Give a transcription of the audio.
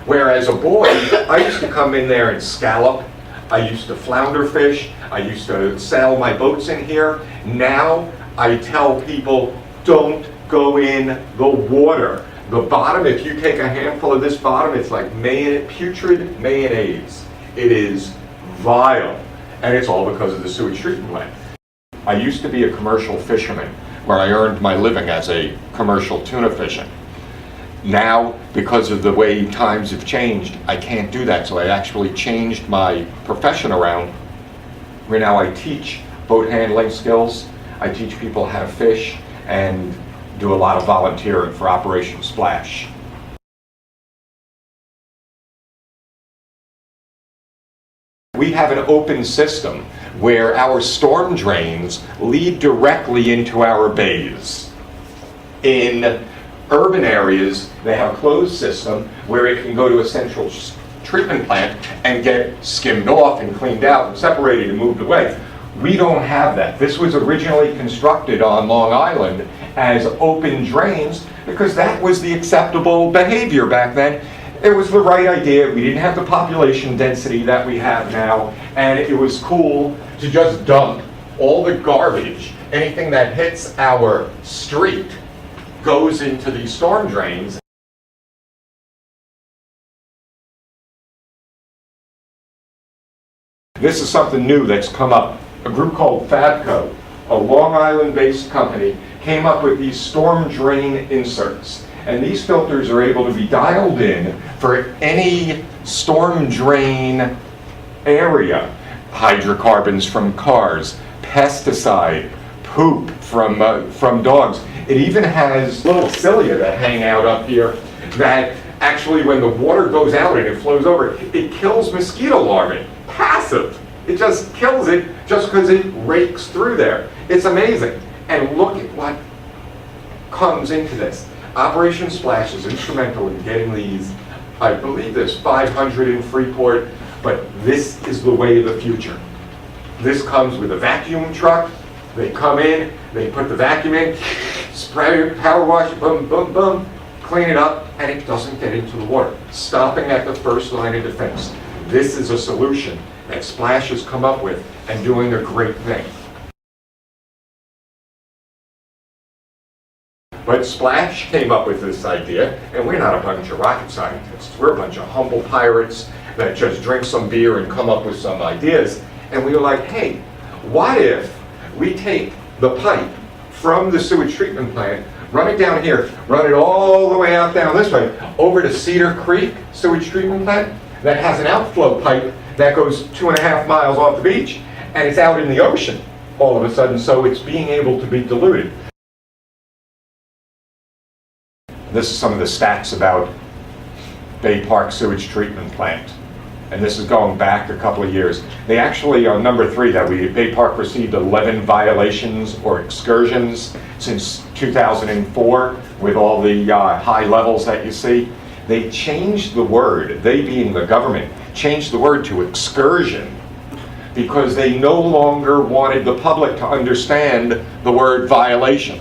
Whereas a boy, I used to come in there and scallop. I used to flounder fish. I used to sail my boats in here. Now I tell people, don't go in the water. The bottom, if you take a handful of this bottom, it's like putrid mayonnaise. It is vile, and it's all because of the sewage treatment plant. I used to be a commercial fisherman, where I earned my living as a commercial tuna fishing. Now, because of the way times have changed, I can't do that, so I actually changed my profession around, where now I teach boat handling skills, I teach people how to fish, and do a lot of volunteering for Operation Splash. We have an open system where our storm drains lead directly into our bays. In urban areas, they have a closed system where it can go to a central treatment plant and get skimmed off and cleaned out and separated and moved away. We don't have that. This was originally constructed on Long Island as open drains because that was the acceptable behavior back then. It was the right idea. We didn't have the population density that we have now, and it was cool to just dump all the garbage, anything that hits our street goes into these storm drains. This is something new that's come up. A group called Fabco, a Long Island-based company, came up with these storm drain inserts. And these filters are able to be dialed in for any storm drain area. Hydrocarbons from cars, pesticide, poop from dogs. It even has little cilia that hang out up here that actually when the water goes out and it flows over, it kills mosquito larvae. Passive. It just kills it just because it rakes through there. It's amazing. And look at what comes into this. Operation Splash is instrumental in getting these, I believe there's 500 in Freeport, but this is the way of the future. This comes with a vacuum truck. They come in, they put the vacuum in, spray, power wash, boom, boom, boom, clean it up, and it doesn't get into the water. Stopping at the first line of defense. This is a solution that Splash has come up with and doing a great thing. But Splash came up with this idea, and we're not a bunch of rocket scientists. We're a bunch of humble pirates that just drink some beer and come up with some ideas. And we were like, hey, what if we take the pipe from the sewage treatment plant, run it down here, run it all the way out down this way, over to Cedar Creek sewage treatment plant that has an outflow pipe that goes 2.5 miles off the beach, and it's out in the ocean all of a sudden, so it's being able to be diluted. This is some of the stats about Bay Park Sewage Treatment Plant. And this is going back a couple of years. They actually, on number 3, Bay Park received 11 violations or excursions since 2004 with all the high levels that you see. They changed the word, they being the government, changed the word to excursion because they no longer wanted the public to understand the word violation.